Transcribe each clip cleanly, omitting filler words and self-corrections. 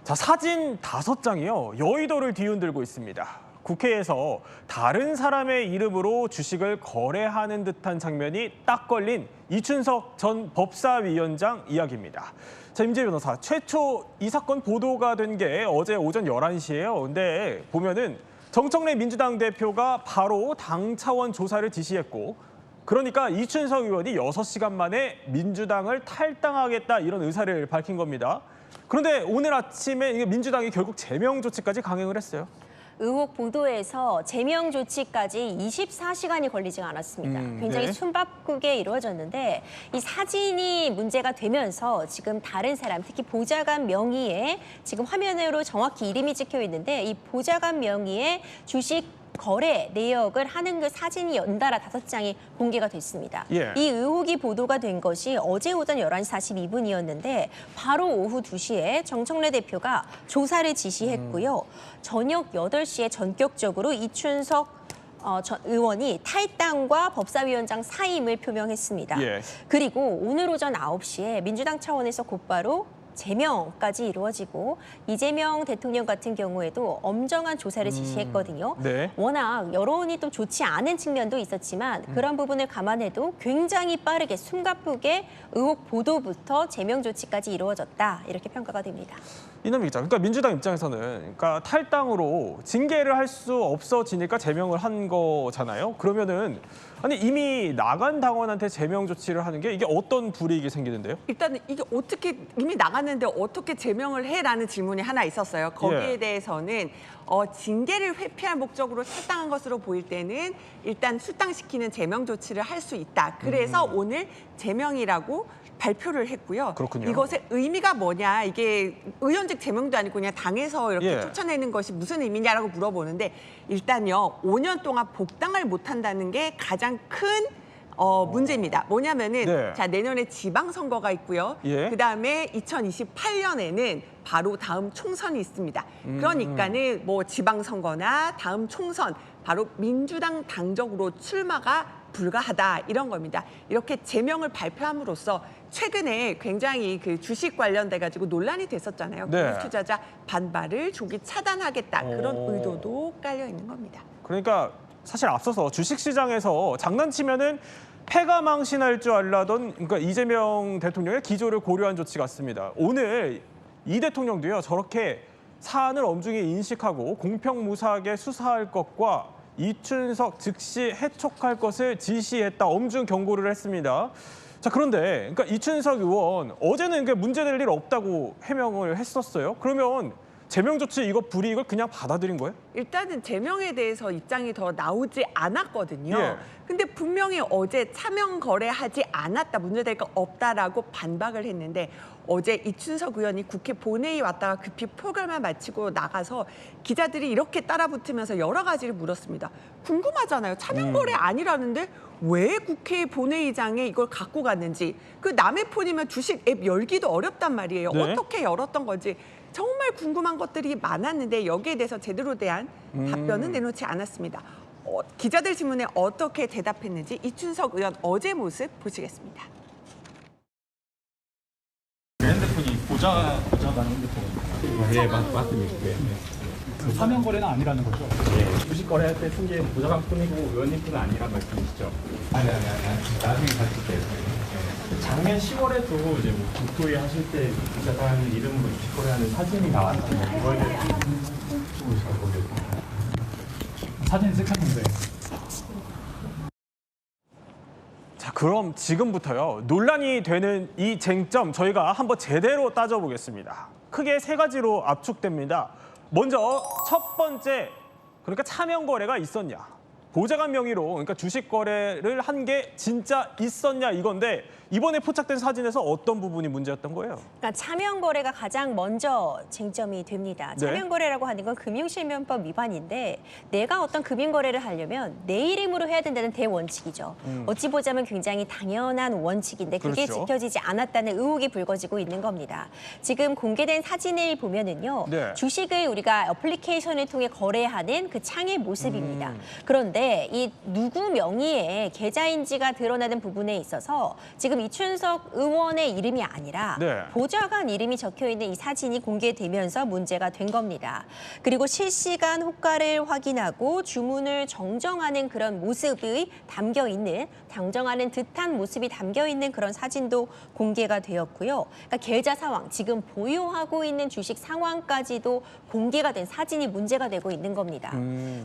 자, 사진 5장이요. 여의도를 뒤흔들고 있습니다. 국회에서 다른 사람의 이름으로 주식을 거래하는 듯한 장면이 딱 걸린 이춘석 전 법사위원장 이야기입니다. 자, 임재 변호사, 최초 이 사건 보도가 된 게 어제 오전 11시예요. 근데 보면은 정청래 민주당 대표가 바로 당 차원 조사를 지시했고, 그러니까 이춘석 의원이 6시간 만에 민주당을 탈당하겠다 이런 의사를 밝힌 겁니다. 그런데 오늘 아침에 민주당이 결국 제명 조치까지 강행을 했어요. 의혹 보도에서 제명 조치까지 24시간이 걸리지가 않았습니다. 굉장히 네. 숨바쁘게 이루어졌는데 이 사진이 문제가 되면서 지금 다른 사람, 특히 보좌관 명의에 지금 화면으로 정확히 이름이 찍혀 있는데 이 보좌관 명의의 주식 거래 내역을 하는 그 사진이 연달아 5장이 공개가 됐습니다. 예. 이 의혹이 보도가 된 것이 어제 오전 11시 42분이었는데 바로 오후 2시에 정청래 대표가 조사를 지시했고요. 저녁 8시에 전격적으로 이춘석 전 의원이 탈당과 법사위원장 사임을 표명했습니다. 예. 그리고 오늘 오전 9시에 민주당 차원에서 곧바로 제명까지 이루어지고 이재명 대통령 같은 경우에도 엄정한 조사를 지시했거든요. 네. 워낙 여론이 또 좋지 않은 측면도 있었지만 그런 부분을 감안해도 굉장히 빠르게 숨가쁘게 의혹 보도부터 제명 조치까지 이루어졌다. 이렇게 평가가 됩니다. 이남희 기자, 그러니까 민주당 입장에서는 그러니까 탈당으로 징계를 할 수 없어지니까 제명을 한 거잖아요. 그러면은 아니 이미 나간 당원한테 제명 조치를 하는 게 이게 어떤 불이익이 생기는데요? 일단은 이게 어떻게 이미 나갔는데 어떻게 제명을 해라는 질문이 하나 있었어요. 거기에 예. 대해서는 징계를 회피할 목적으로 탈당한 것으로 보일 때는 일단 출당시키는 제명 조치를 할 수 있다. 그래서 오늘 제명이라고 발표를 했고요. 그렇군요. 이것의 의미가 뭐냐, 이게 의원직 제명도 아니고 그냥 당에서 이렇게 예. 쫓아내는 것이 무슨 의미냐라고 물어보는데 일단요, 5년 동안 복당을 못한다는 게 가장 큰 문제입니다. 뭐냐면은 네. 자, 내년에 지방선거가 있고요. 예. 그다음에 2028년에는 바로 다음 총선이 있습니다. 그러니까는 뭐 지방선거나 다음 총선 바로 민주당 당적으로 출마가 불가하다 이런 겁니다. 이렇게 제명을 발표함으로써 최근에 굉장히 그 주식 관련돼 가지고 논란이 됐었잖아요. 네. 공급 투자자 반발을 조기 차단하겠다 그런 오. 의도도 깔려 있는 겁니다. 그러니까 사실 앞서서 주식시장에서 장난치면은 패가 망신할 줄 알라던 그러니까 이재명 대통령의 기조를 고려한 조치 같습니다. 오늘 이 대통령도요 저렇게 사안을 엄중히 인식하고 공평무사하게 수사할 것과 이춘석 즉시 해촉할 것을 지시했다. 엄중 경고를 했습니다. 자, 그런데 그러니까 이춘석 의원 어제는 문제될 일 없다고 해명을 했었어요. 그러면 제명 조치 이거 불이익을 그냥 받아들인 거예요? 일단은 제명에 대해서 입장이 더 나오지 않았거든요. 예. 근데 분명히 어제 차명 거래하지 않았다, 문제될 거 없다라고 반박을 했는데 어제 이춘석 의원이 국회 본회의 왔다가 급히 표결만 마치고 나가서 기자들이 이렇게 따라붙으면서 여러 가지를 물었습니다. 궁금하잖아요. 차명 거래 아니라는데 왜 국회 본회의장에 이걸 갖고 갔는지. 그 남의 폰이면 주식 앱 열기도 어렵단 말이에요. 네. 어떻게 열었던 건지. 정말 궁금한 것들이 많았는데 여기에 대해서 제대로 대한 답변은 내놓지 않았습니다. 기자들 질문에 어떻게 대답했는지 이춘석 의원 어제 모습 보시겠습니다. 핸드폰이 보좌관 핸드폰입니다. 네, 맞습니다. 네. 그 사명 거래는 아니라는 거죠? 네, 주식 거래할 때 승계 보좌관 뿐이고 의원님 뿐은 아니란 말씀이시죠? 아니. 나중에 가실 때. 네. 작년 10월에도 이제 뭐 국토위 하실 때 보좌관 이름으로 주식 거래하는 사진이 나왔는데 그거에 대해서 잘 모르겠어요. 사진 색깔인데. 자, 그럼 지금부터요. 논란이 되는 이 쟁점 저희가 한번 제대로 따져보겠습니다. 크게 3가지로 압축됩니다. 먼저 첫 번째, 그러니까 차명 거래가 있었냐. 보좌관 명의로 그러니까 주식 거래를 한 게 진짜 있었냐 이건데 이번에 포착된 사진에서 어떤 부분이 문제였던 거예요? 그러니까 차명 거래가 가장 먼저 쟁점이 됩니다. 네. 차명 거래라고 하는 건 금융실명법 위반인데 내가 어떤 금융 거래를 하려면 내 이름으로 해야 된다는 대원칙이죠. 어찌 보자면 굉장히 당연한 원칙인데 그게 그렇죠. 지켜지지 않았다는 의혹이 불거지고 있는 겁니다. 지금 공개된 사진을 보면은요. 네. 주식을 우리가 어플리케이션을 통해 거래하는 그 창의 모습입니다. 그런데 이 누구 명의의 계좌인지가 드러나는 부분에 있어서 지금 지금 이춘석 의원의 이름이 아니라 네. 보좌관 이름이 적혀 있는 이 사진이 공개되면서 문제가 된 겁니다. 그리고 실시간 호가를 확인하고 주문을 정정하는 그런 모습이 담겨 있는, 정정하는 듯한 모습이 담겨 있는 그런 사진도 공개가 되었고요. 그러니까 계좌 상황, 지금 보유하고 있는 주식 상황까지도 공개가 된 사진이 문제가 되고 있는 겁니다.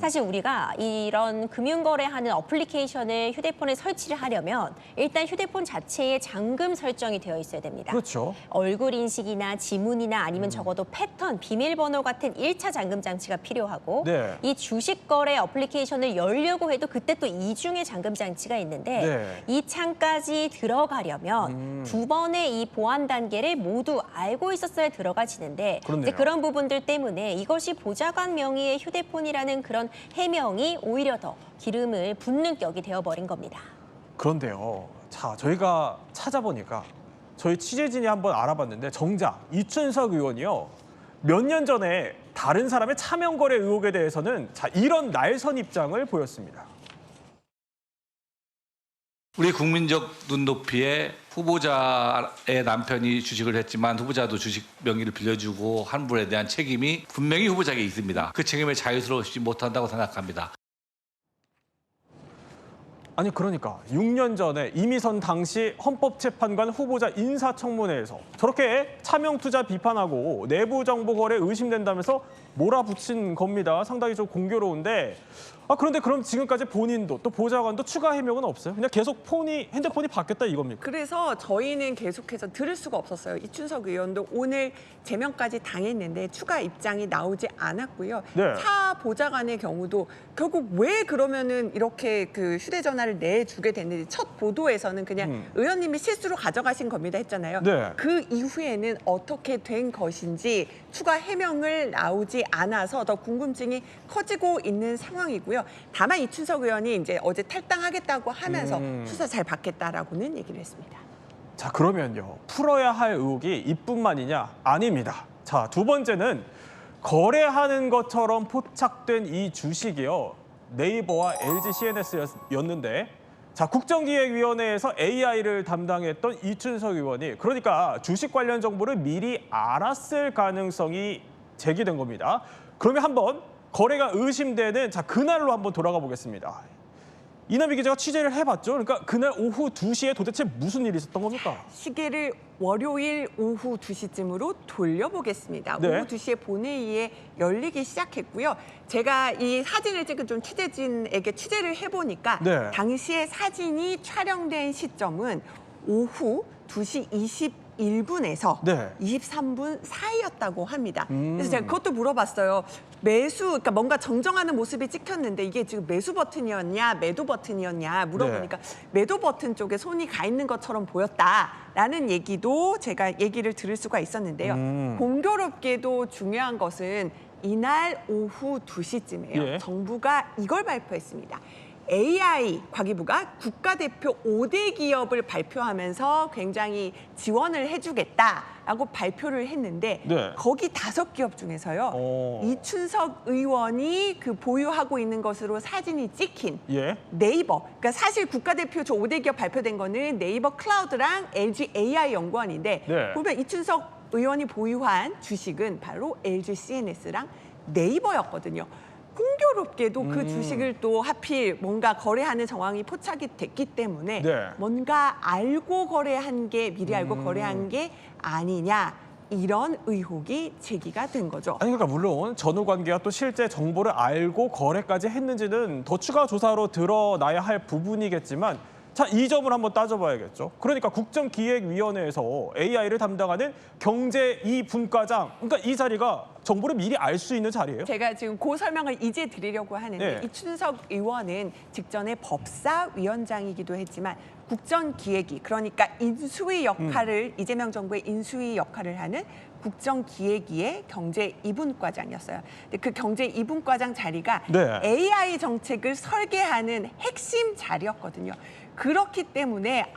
사실 우리가 이런 금융거래하는 어플리케이션을 휴대폰에 설치를 하려면 일단 휴대폰 자체에 잠금 설정이 되어 있어야 됩니다. 그렇죠. 얼굴 인식이나 지문이나 아니면 적어도 패턴, 비밀번호 같은 1차 잠금 장치가 필요하고 네. 이 주식 거래 어플리케이션을 열려고 해도 그때 또 2중의 잠금 장치가 있는데 네. 이 창까지 들어가려면 두 번의 이 보안 단계를 모두 알고 있었어야 들어가지는데 그렇네요. 이제 그런 부분들 때문에 이것이 보좌관 명의의 휴대폰이라는 그런 해명이 오히려 더 기름을 붓는 격이 되어버린 겁니다. 그런데요. 자, 저희가 찾아보니까 저희 취재진이 한번 알아봤는데 정작 이춘석 의원이요. 몇 년 전에 다른 사람의 차명 거래 의혹에 대해서는 자, 이런 날선 입장을 보였습니다. 우리 국민적 눈높이에 후보자의 남편이 주식을 했지만 후보자도 주식 명의를 빌려주고 한 분에 대한 책임이 분명히 후보자에게 있습니다. 그 책임을 자유스러우시지 못한다고 생각합니다. 아니 그러니까 6년 전에 이미선 당시 헌법재판관 후보자 인사청문회에서 저렇게 차명투자 비판하고 내부 정보 거래 의심된다면서 몰아붙인 겁니다. 상당히 좀 공교로운데 그런데 그럼 지금까지 본인도 또 보좌관도 추가 해명은 없어요? 그냥 계속 핸드폰이 바뀌었다 이겁니까? 그래서 저희는 계속해서 들을 수가 없었어요. 이춘석 의원도 오늘 제명까지 당했는데 추가 입장이 나오지 않았고요. 네. 차 보좌관의 경우도 결국 왜 그러면은 이렇게 그 휴대전화를 내주게 됐는지 첫 보도에서는 그냥 의원님이 실수로 가져가신 겁니다 했잖아요. 네. 그 이후에는 어떻게 된 것인지 추가 해명을 나오지 않아서 더 궁금증이 커지고 있는 상황이고요. 다만 이춘석 의원이 이제 어제 탈당하겠다고 하면서 수사 잘 받겠다라고는 얘기를 했습니다. 자, 그러면요. 풀어야 할 의혹이 이뿐만이냐? 아닙니다. 자, 두 번째는 거래하는 것처럼 포착된 이 주식이요. 네이버와 LG CNS였는데 자, 국정기획위원회에서 AI를 담당했던 이춘석 의원이 그러니까 주식 관련 정보를 미리 알았을 가능성이 제기된 겁니다. 그러면 한번 거래가 의심되는 자, 그날로 한번 돌아가 보겠습니다. 이남희 기자가 취재를 해봤죠. 그러니까 그날 오후 2시에 도대체 무슨 일이 있었던 겁니까? 시계를 월요일 오후 2시쯤으로 돌려보겠습니다. 네. 오후 2시에 본회의에 열리기 시작했고요. 제가 이 사진을 찍은 좀 취재진에게 취재를 해보니까 네. 당시에 사진이 촬영된 시점은 오후 2시 21분에서 네. 23분 사이였다고 합니다. 그래서 제가 그것도 물어봤어요. 그러니까 뭔가 정정하는 모습이 찍혔는데 이게 지금 매수 버튼이었냐, 매도 버튼이었냐 물어보니까 매도 버튼 쪽에 손이 가 있는 것처럼 보였다라는 얘기도 제가 얘기를 들을 수가 있었는데요. 공교롭게도 중요한 것은 이날 오후 2시쯤에요. 예. 정부가 이걸 발표했습니다. AI 과기부가 국가대표 5대 기업을 발표하면서 굉장히 지원을 해주겠다라고 발표를 했는데 네. 거기 5기업 중에서요. 이춘석 의원이 그 보유하고 있는 것으로 사진이 찍힌 예. 네이버. 그러니까 사실 국가대표 저 5대 기업 발표된 거는 네이버 클라우드랑 LG AI 연구원인데 네. 보면 이춘석 의원이 보유한 주식은 바로 LG CNS랑 네이버였거든요. 공교롭게도 그 주식을 또 하필 뭔가 거래하는 정황이 포착이 됐기 때문에 네. 뭔가 알고 거래한 게 미리 알고 거래한 게 아니냐 이런 의혹이 제기가 된 거죠. 아니 그러니까 물론 전후 관계와 또 실제 정보를 알고 거래까지 했는지는 더 추가 조사로 드러나야 할 부분이겠지만 자, 이 점을 한번 따져봐야겠죠. 그러니까 국정기획위원회에서 AI를 담당하는 경제 2분과장, 그러니까 이 자리가 정보를 미리 알 수 있는 자리예요? 제가 지금 그 설명을 이제 드리려고 하는데 네. 이춘석 의원은 직전에 법사위원장이기도 했지만 국정기획위, 그러니까 인수위 역할을 이재명 정부의 인수위 역할을 하는 국정기획위의 경제 2분과장이었어요. 근데 그 경제 2분과장 자리가 네. AI 정책을 설계하는 핵심 자리였거든요. 그렇기 때문에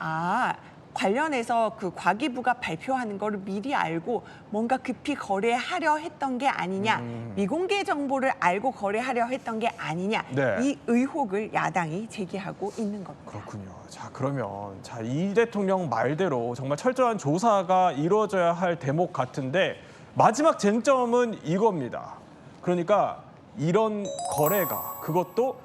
관련해서 그 과기부가 발표하는 거를 미리 알고 뭔가 급히 거래하려 했던 게 아니냐, 미공개 정보를 알고 거래하려 했던 게 아니냐, 네. 이 의혹을 야당이 제기하고 있는 겁니다. 그렇군요. 자, 그러면 이 대통령 말대로 정말 철저한 조사가 이루어져야 할 대목 같은데 마지막 쟁점은 이겁니다. 그러니까 이런 거래가 그것도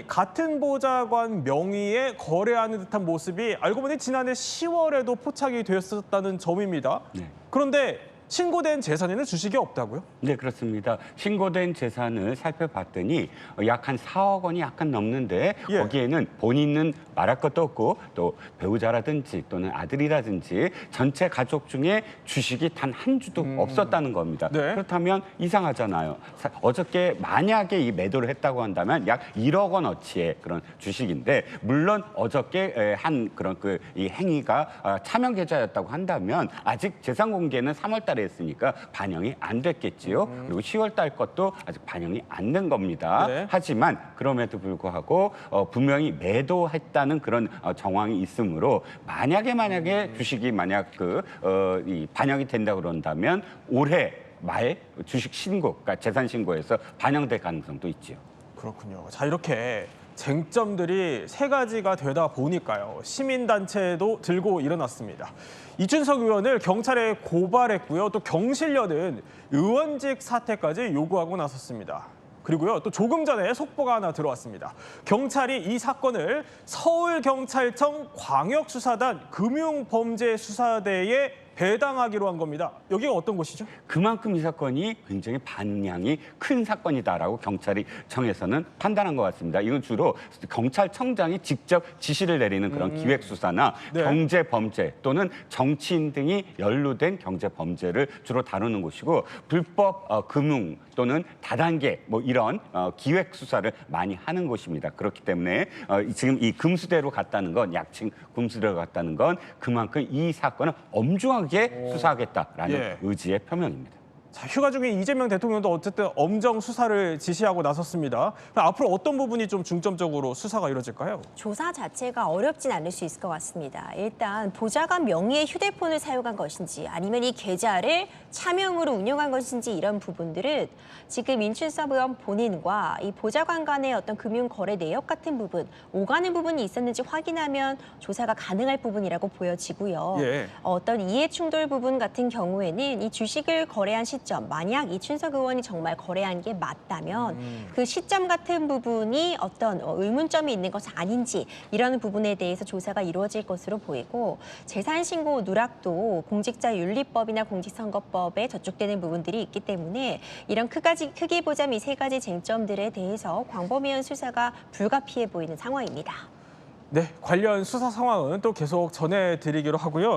같은 보좌관 명의의 거래하는 듯한 모습이 알고 보니 지난해 10월에도 포착이 되었었다는 점입니다. 네. 그런데 신고된 재산에는 주식이 없다고요? 네, 그렇습니다. 신고된 재산을 살펴봤더니 약 한 4억 원이 약간 넘는데 예. 거기에는 본인은 말할 것도 없고 또 배우자라든지 또는 아들이라든지 전체 가족 중에 주식이 단 한 주도 없었다는 겁니다. 네. 그렇다면 이상하잖아요. 어저께 만약에 이 매도를 했다고 한다면 약 1억 원어치의 그런 주식인데 물론 어저께 한 그런 이 행위가 차명 계좌였다고 한다면 아직 재산 공개는 3월 달에 했으니까 반영이 안 됐겠지요. 그리고 10월 달 것도 아직 반영이 안 된 겁니다. 네. 하지만 그럼에도 불구하고 분명히 매도했다는 그런 정황이 있으므로 만약에 주식이 만약 이 반영이 된다 그런다면 올해 말 주식 신고, 그러니까 재산 신고에서 반영될 가능성도 있지요. 그렇군요. 자, 이렇게 쟁점들이 세 가지가 되다 보니까요. 시민단체도 들고 일어났습니다. 이춘석 의원을 경찰에 고발했고요. 또 경실련은 의원직 사퇴까지 요구하고 나섰습니다. 그리고요, 또 조금 전에 속보가 하나 들어왔습니다. 경찰이 이 사건을 서울경찰청 광역수사단 금융범죄수사대에 배당하기로 한 겁니다. 여기가 어떤 곳이죠? 그만큼 이 사건이 굉장히 반향이 큰 사건이다라고 경찰이 청에서는 판단한 것 같습니다. 이건 주로 경찰청장이 직접 지시를 내리는 그런 기획수사나 네. 경제범죄 또는 정치인 등이 연루된 경제범죄를 주로 다루는 곳이고 불법 금융 또는 다단계 이런 기획수사를 많이 하는 곳입니다. 그렇기 때문에 지금 이 금수대로 갔다는 건 약칭 금수대로 갔다는 건 그만큼 이 사건을 엄중하게 수사하겠다라는 예. 의지의 표명입니다. 자, 휴가 중인 이재명 대통령도 어쨌든 엄정 수사를 지시하고 나섰습니다. 그럼 앞으로 어떤 부분이 좀 중점적으로 수사가 이루어질까요? 조사 자체가 어렵진 않을 수 있을 것 같습니다. 일단 보좌관 명의의 휴대폰을 사용한 것인지 아니면 이 계좌를 차명으로 운영한 것인지 이런 부분들은 지금 인춘섭 의원 본인과 이 보좌관 간의 어떤 금융 거래 내역 같은 부분, 오가는 부분이 있었는지 확인하면 조사가 가능할 부분이라고 보여지고요. 예. 어떤 이해 충돌 부분 같은 경우에는 이 주식을 거래한 시점, 만약 이춘석 의원이 정말 거래한 게 맞다면 그 시점 같은 부분이 어떤 의문점이 있는 것이 아닌지 이런 부분에 대해서 조사가 이루어질 것으로 보이고 재산신고 누락도 공직자윤리법이나 공직선거법에 저촉되는 부분들이 있기 때문에 이런 크게 보자면 이 세 가지 쟁점들에 대해서 광범위한 수사가 불가피해 보이는 상황입니다. 네, 관련 수사 상황은 또 계속 전해드리기로 하고요.